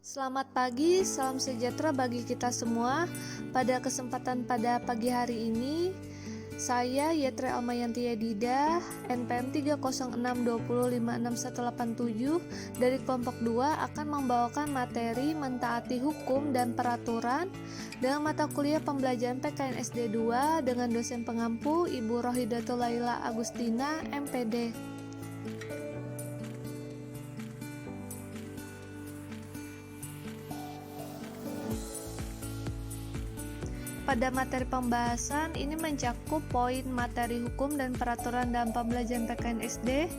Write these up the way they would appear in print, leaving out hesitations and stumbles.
Selamat pagi, salam sejahtera bagi kita semua. Pada kesempatan pada pagi hari ini, saya Yetre Almayanti Yadida, NPM 30620561187 dari kelompok 2 akan membawakan materi mentaati hukum dan peraturan dengan mata kuliah pembelajaran PKN SD 2 dengan dosen pengampu Ibu Rohidatul Laila Agustina, MPD. Pada materi pembahasan ini mencakup poin materi hukum dan peraturan dalam pembelajaran PKN SD,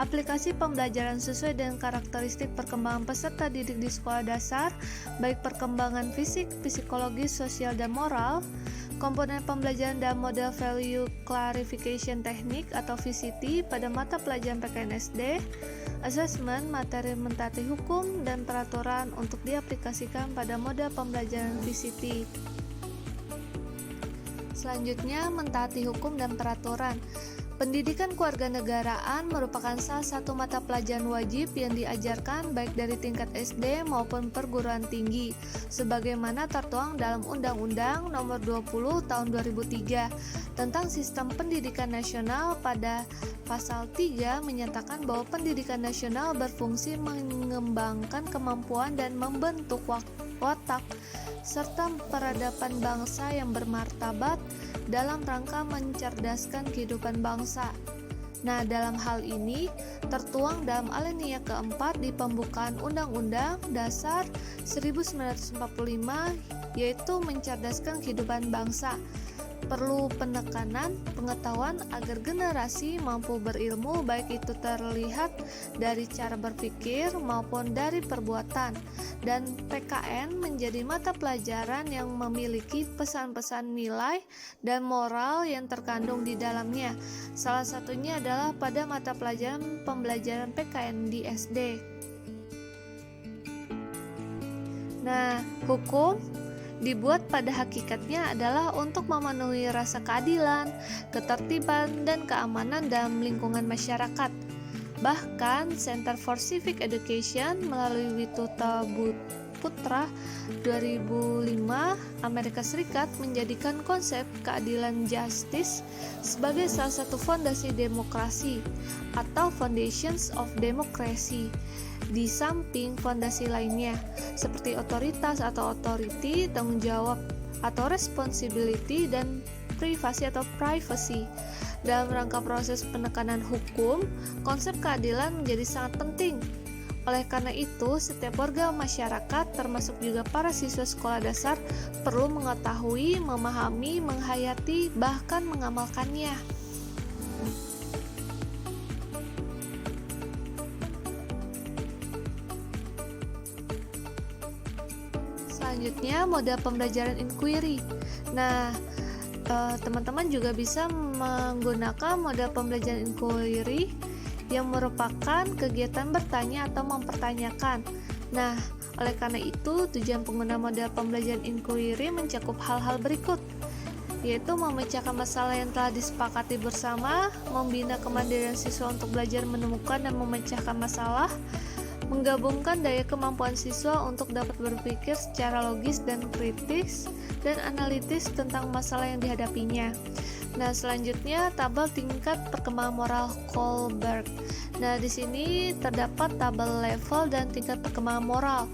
aplikasi pembelajaran sesuai dengan karakteristik perkembangan peserta didik di sekolah dasar, baik perkembangan fisik, psikologis, sosial, dan moral, komponen pembelajaran dalam model Value Clarification Technique atau VCT pada mata pelajaran PKN SD, asesmen materi mentaati hukum dan peraturan untuk diaplikasikan pada model pembelajaran VCT. Selanjutnya, mentaati hukum dan peraturan. Pendidikan kewarganegaraan merupakan salah satu mata pelajaran wajib yang diajarkan baik dari tingkat SD maupun perguruan tinggi, sebagaimana tertuang dalam Undang-Undang Nomor 20 Tahun 2003 tentang Sistem Pendidikan Nasional. Pada Pasal 3 menyatakan bahwa pendidikan nasional berfungsi mengembangkan kemampuan dan membentuk watak serta peradaban bangsa yang bermartabat dalam rangka mencerdaskan kehidupan bangsa. Nah, dalam hal ini tertuang dalam alinea keempat di pembukaan Undang-Undang Dasar 1945, yaitu mencerdaskan kehidupan bangsa. Perlu penekanan pengetahuan agar generasi mampu berilmu, baik itu terlihat dari cara berpikir maupun dari perbuatan. Dan PKN menjadi mata pelajaran yang memiliki pesan-pesan nilai dan moral yang terkandung di dalamnya. Salah satunya adalah pada mata pelajaran pembelajaran PKN di SD. Nah, hukum dibuat pada hakikatnya adalah untuk memenuhi rasa keadilan, ketertiban, dan keamanan dalam lingkungan masyarakat. Bahkan, Center for Civic Education melalui Wituta Putra 2005 Amerika Serikat menjadikan konsep keadilan justice sebagai salah satu fondasi demokrasi atau foundations of democracy, di samping fondasi lainnya seperti otoritas atau authority, tanggung jawab atau responsibility, dan privasi atau privacy. Dalam rangka proses penekanan hukum, konsep keadilan menjadi sangat penting. Oleh karena itu, setiap warga masyarakat, termasuk juga para siswa sekolah dasar, perlu mengetahui, memahami, menghayati, bahkan mengamalkannya. Selanjutnya, model pembelajaran inquiry. Nah, teman-teman juga bisa menggunakan model pembelajaran inquiry yang merupakan kegiatan bertanya atau mempertanyakan. Nah, oleh karena itu, tujuan pengguna model pembelajaran inquiry mencakup hal-hal berikut, yaitu memecahkan masalah yang telah disepakati bersama, membina kemandirian siswa untuk belajar menemukan dan memecahkan masalah, menggabungkan daya kemampuan siswa untuk dapat berpikir secara logis dan kritis dan analitis tentang masalah yang dihadapinya. Nah, selanjutnya tabel tingkat perkembangan moral Kohlberg. Nah, di sini terdapat tabel level dan tingkat perkembangan moral.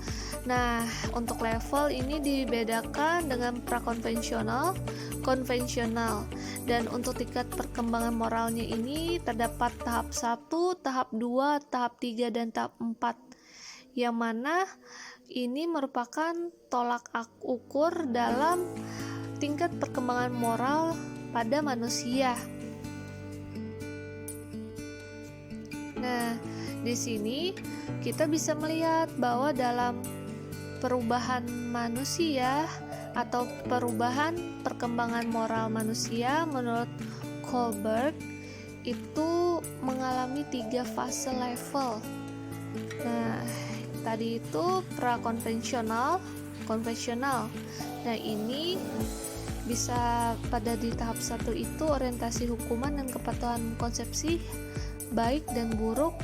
Nah, untuk level ini dibedakan dengan prakonvensional, konvensional. Dan untuk tingkat perkembangan moralnya ini terdapat tahap 1, tahap 2, tahap 3, dan tahap 4. Yang mana ini merupakan tolak ukur dalam tingkat perkembangan moral pada manusia. Nah, di sini kita bisa melihat bahwa dalam perubahan manusia atau perubahan perkembangan moral manusia menurut Kohlberg itu mengalami 3 fase level. Nah, tadi itu prakonvensional, konvensional. Nah, ini bisa pada di tahap 1 itu orientasi hukuman dan kepatuhan konsepsi baik dan buruk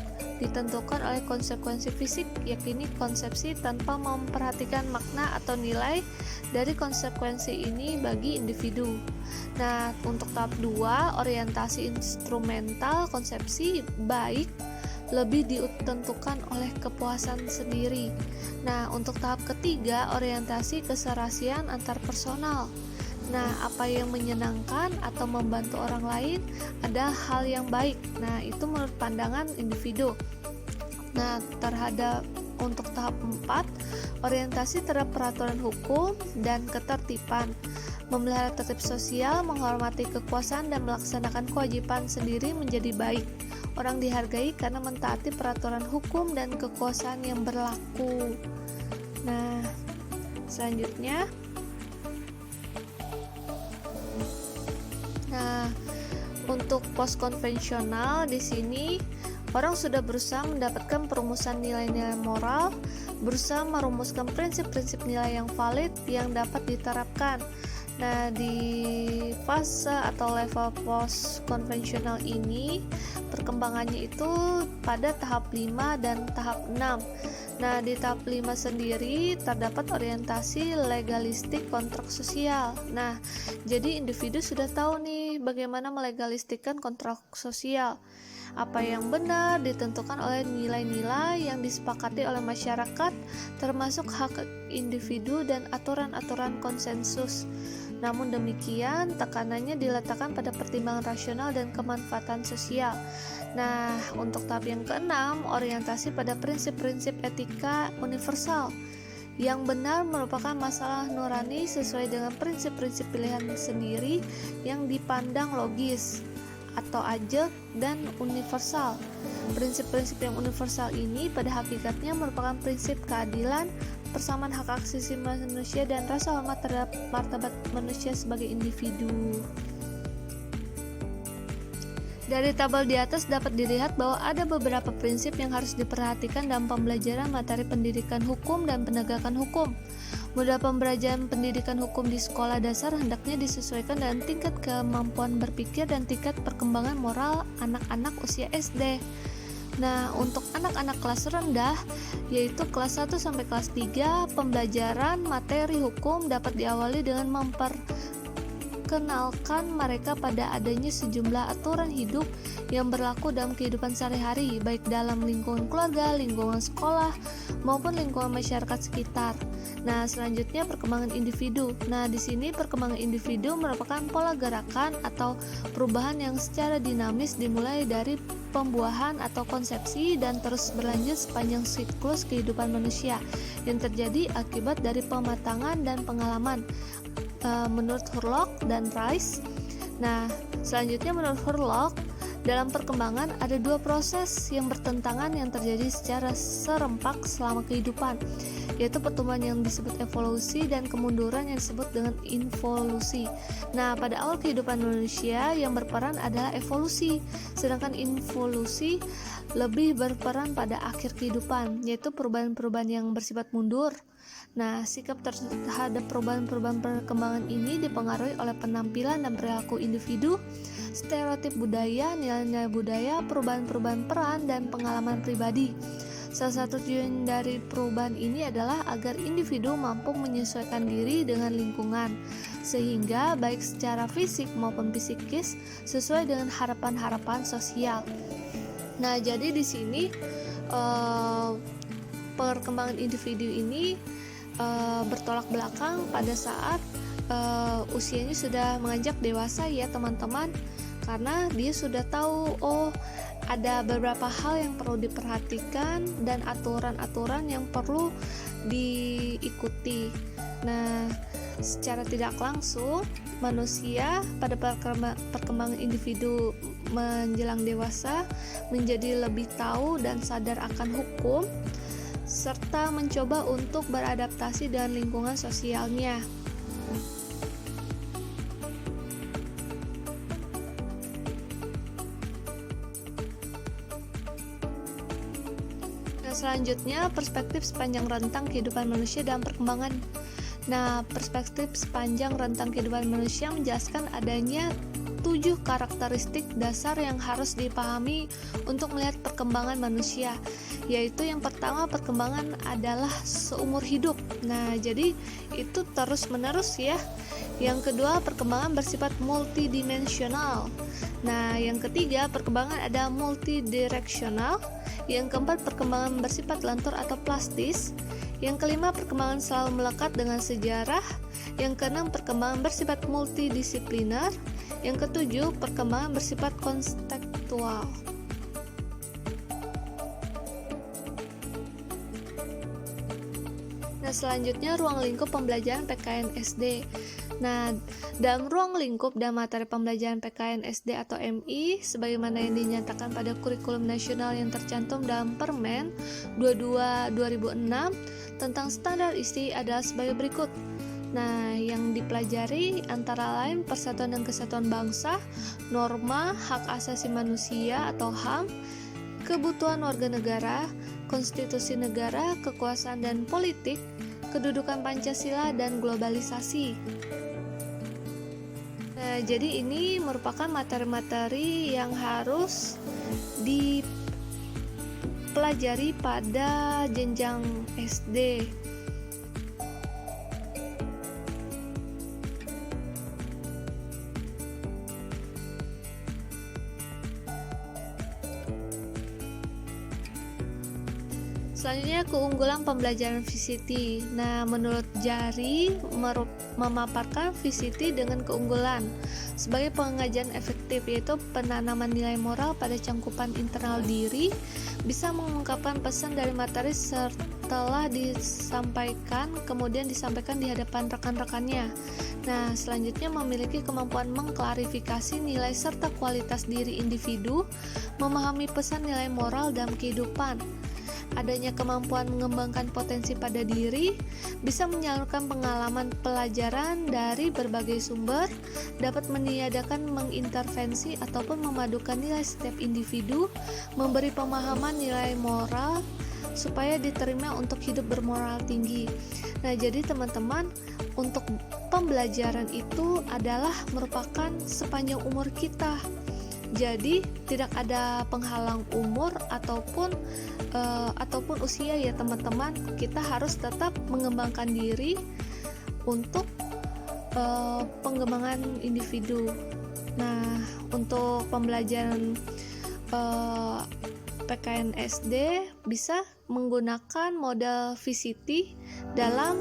ditentukan oleh konsekuensi fisik, yakni konsepsi tanpa memperhatikan makna atau nilai dari konsekuensi ini bagi individu. Nah, untuk tahap 2, orientasi instrumental konsepsi baik lebih ditentukan oleh kepuasan sendiri. Nah, untuk tahap ketiga, orientasi keserasian antar personal. Nah, apa yang menyenangkan atau membantu orang lain ada hal yang baik. Nah, itu menurut pandangan individu. Nah, untuk tahap 4, orientasi terhadap peraturan hukum dan ketertiban. Memelihara tertib sosial, menghormati kekuasaan dan melaksanakan kewajiban sendiri menjadi baik. Orang dihargai karena mentaati peraturan hukum dan kekuasaan yang berlaku. Nah, selanjutnya, untuk post konvensional di sini orang sudah berusaha mendapatkan perumusan nilai-nilai moral, berusaha merumuskan prinsip-prinsip nilai yang valid yang dapat diterapkan. Nah, di fase atau level post konvensional ini perkembangannya itu pada tahap 5 dan tahap 6. Nah, di tahap 5 sendiri terdapat orientasi legalistik kontrak sosial. Nah, jadi individu sudah tahu nih bagaimana melegalistikan kontrak sosial. Apa yang benar ditentukan oleh nilai-nilai yang disepakati oleh masyarakat, termasuk hak individu dan aturan-aturan konsensus. Namun demikian, tekanannya diletakkan pada pertimbangan rasional dan kemanfaatan sosial. Nah, untuk tahap yang keenam, orientasi pada prinsip-prinsip etika universal. Yang benar merupakan masalah nurani sesuai dengan prinsip-prinsip pilihan sendiri yang dipandang logis atau ajak dan universal. Prinsip-prinsip yang universal ini pada hakikatnya merupakan prinsip keadilan, persamaan hak asasi manusia, dan rasa hormat terhadap martabat manusia sebagai individu. Dari tabel di atas dapat dilihat bahwa ada beberapa prinsip yang harus diperhatikan dalam pembelajaran materi pendidikan hukum dan penegakan hukum. Modal pembelajaran pendidikan hukum di sekolah dasar hendaknya disesuaikan dengan tingkat kemampuan berpikir dan tingkat perkembangan moral anak-anak usia SD. Nah, untuk anak-anak kelas rendah, yaitu kelas 1 sampai kelas 3, pembelajaran materi hukum dapat diawali dengan memperkenalkan mereka pada adanya sejumlah aturan hidup yang berlaku dalam kehidupan sehari-hari, baik dalam lingkungan keluarga, lingkungan sekolah, maupun lingkungan masyarakat sekitar. Nah, selanjutnya perkembangan individu. Nah, di sini perkembangan individu merupakan pola gerakan atau perubahan yang secara dinamis dimulai dari pembuahan atau konsepsi dan terus berlanjut sepanjang siklus kehidupan manusia yang terjadi akibat dari pematangan dan pengalaman. Menurut Hurlock dan Rice. Nah, selanjutnya menurut Hurlock, dalam perkembangan ada dua proses yang bertentangan yang terjadi secara serempak selama kehidupan, yaitu pertumbuhan yang disebut evolusi dan kemunduran yang disebut dengan involusi. Nah, pada awal kehidupan manusia yang berperan adalah evolusi, sedangkan involusi lebih berperan pada akhir kehidupan, yaitu perubahan-perubahan yang bersifat mundur. Nah, sikap terhadap perubahan-perubahan perkembangan ini dipengaruhi oleh penampilan dan perilaku individu, stereotip budaya, nilai-nilai budaya, perubahan-perubahan peran, dan pengalaman pribadi. Salah satu tujuan dari perubahan ini adalah agar individu mampu menyesuaikan diri dengan lingkungan, sehingga baik secara fisik maupun psikis sesuai dengan harapan-harapan sosial. Nah, jadi di sini perkembangan individu ini bertolak belakang pada saat usianya sudah menginjak dewasa ya teman-teman, karena dia sudah tahu ada beberapa hal yang perlu diperhatikan dan aturan-aturan yang perlu diikuti. Nah, secara tidak langsung manusia pada perkembangan individu menjelang dewasa menjadi lebih tahu dan sadar akan hukum serta mencoba untuk beradaptasi dengan lingkungan sosialnya. Nah, selanjutnya perspektif sepanjang rentang kehidupan manusia dalam perkembangan. Nah, perspektif sepanjang rentang kehidupan manusia menjelaskan adanya 7 karakteristik dasar yang harus dipahami untuk melihat perkembangan manusia, yaitu yang pertama, perkembangan adalah seumur hidup. Nah, jadi itu terus-menerus ya. Yang kedua, perkembangan bersifat multidimensional. Nah, yang ketiga, perkembangan ada multidireksional. Yang keempat, perkembangan bersifat lentur atau plastis. Yang kelima, perkembangan selalu melekat dengan sejarah. Yang keenam, perkembangan bersifat multidisipliner. Yang ketujuh, perkembangan bersifat kontekstual. Nah, selanjutnya ruang lingkup pembelajaran PKN SD. Nah, dalam ruang lingkup dan materi pembelajaran PKN SD atau MI sebagaimana yang dinyatakan pada kurikulum nasional yang tercantum dalam Permen 22/2006 tentang standar isi adalah sebagai berikut. Nah, yang dipelajari antara lain persatuan dan kesatuan bangsa, norma hak asasi manusia atau HAM, kebutuhan warga negara, konstitusi negara, kekuasaan dan politik, kedudukan Pancasila, dan globalisasi. Nah, jadi ini merupakan materi-materi yang harus dipelajari pada jenjang SD. Selanjutnya, keunggulan pembelajaran VCT. Nah, menurut Jari memaparkan VCT dengan keunggulan sebagai pengajaran efektif, yaitu penanaman nilai moral pada cangkupan internal diri, bisa mengungkapkan pesan dari materi setelah disampaikan, kemudian disampaikan di hadapan rekan-rekannya. Nah, selanjutnya memiliki kemampuan mengklarifikasi nilai serta kualitas diri individu, memahami pesan nilai moral dalam kehidupan. Adanya kemampuan mengembangkan potensi pada diri, bisa menyalurkan pengalaman pelajaran dari berbagai sumber, dapat meniadakan mengintervensi ataupun memadukan nilai setiap individu, memberi pemahaman nilai moral supaya diterima untuk hidup bermoral tinggi. Nah, jadi teman-teman, untuk pembelajaran itu adalah merupakan sepanjang umur kita. Jadi tidak ada penghalang umur ataupun usia ya teman-teman. Kita harus tetap mengembangkan diri untuk pengembangan individu. Nah, untuk pembelajaran PKN SD bisa menggunakan model VCT dalam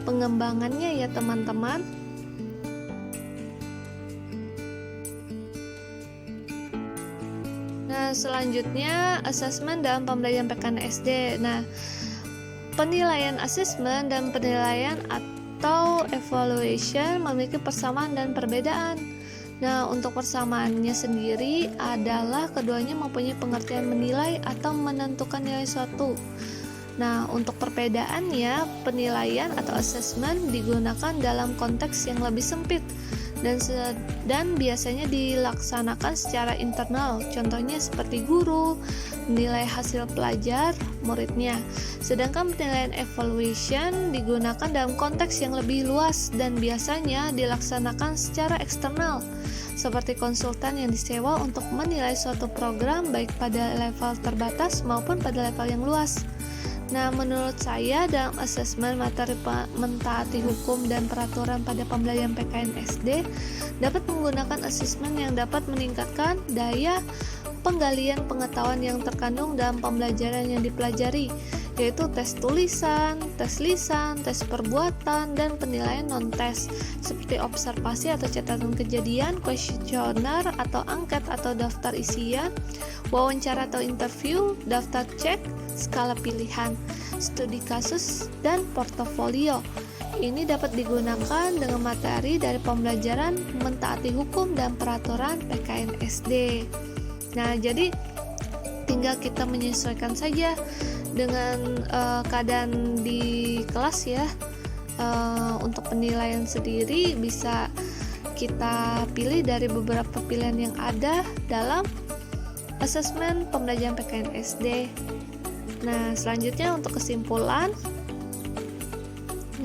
pengembangannya ya teman-teman. Nah, selanjutnya asesmen dalam pembelajaran PKN SD. Nah, penilaian asesmen dan penilaian atau evaluation memiliki persamaan dan perbedaan. Nah, untuk persamaannya sendiri adalah keduanya mempunyai pengertian menilai atau menentukan nilai suatu. Nah, untuk perbedaannya, penilaian atau asesmen digunakan dalam konteks yang lebih sempit dan biasanya dilaksanakan secara internal, contohnya seperti guru menilai hasil pelajar muridnya. Sedangkan penilaian evaluation digunakan dalam konteks yang lebih luas dan biasanya dilaksanakan secara eksternal, seperti konsultan yang disewa untuk menilai suatu program baik pada level terbatas maupun pada level yang luas. Nah, menurut saya dalam asesmen materi mentaati hukum dan peraturan pada pembelajaran PKN SD dapat menggunakan asesmen yang dapat meningkatkan daya penggalian pengetahuan yang terkandung dalam pembelajaran yang dipelajari, yaitu tes tulisan, tes lisan, tes perbuatan, dan penilaian non-tes seperti observasi atau catatan kejadian, kuesioner atau angket atau daftar isian, wawancara atau interview, daftar cek, skala pilihan, studi kasus, dan portofolio. Ini dapat digunakan dengan materi dari pembelajaran mentaati hukum dan peraturan PKN SD. Nah, jadi tinggal kita menyesuaikan saja dengan keadaan di kelas ya. Untuk penilaian sendiri bisa kita pilih dari beberapa pilihan yang ada dalam asesmen pembelajaran PKN SD. Nah, selanjutnya untuk kesimpulan.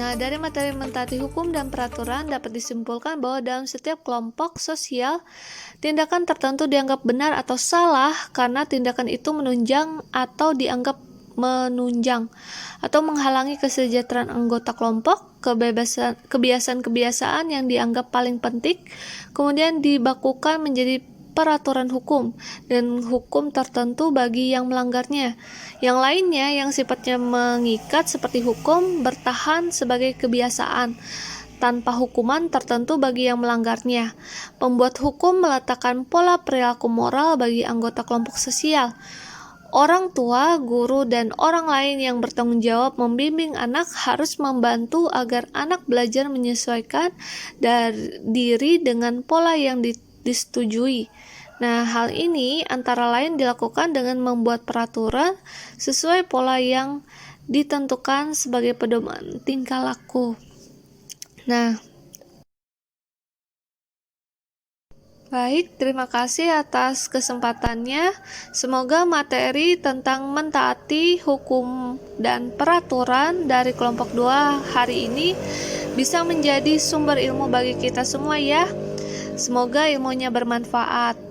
Nah, dari materi mentaati hukum dan peraturan dapat disimpulkan bahwa dalam setiap kelompok sosial, tindakan tertentu dianggap benar atau salah karena tindakan itu menunjang atau dianggap menunjang atau menghalangi kesejahteraan anggota kelompok, kebiasaan-kebiasaan yang dianggap paling penting, kemudian dibakukan menjadi peraturan hukum dan hukum tertentu bagi yang melanggarnya. Yang lainnya yang sifatnya mengikat seperti hukum bertahan sebagai kebiasaan tanpa hukuman tertentu bagi yang melanggarnya. Pembuat hukum meletakkan pola perilaku moral bagi anggota kelompok sosial. Orang tua, guru, dan orang lain yang bertanggung jawab membimbing anak harus membantu agar anak belajar menyesuaikan diri dengan pola yang disetujui. Nah, hal ini antara lain dilakukan dengan membuat peraturan sesuai pola yang ditentukan sebagai pedoman tingkah laku. Nah, baik, terima kasih atas kesempatannya. Semoga materi tentang mentaati hukum dan peraturan dari kelompok 2 hari ini bisa menjadi sumber ilmu bagi kita semua ya. Semoga ilmunya bermanfaat.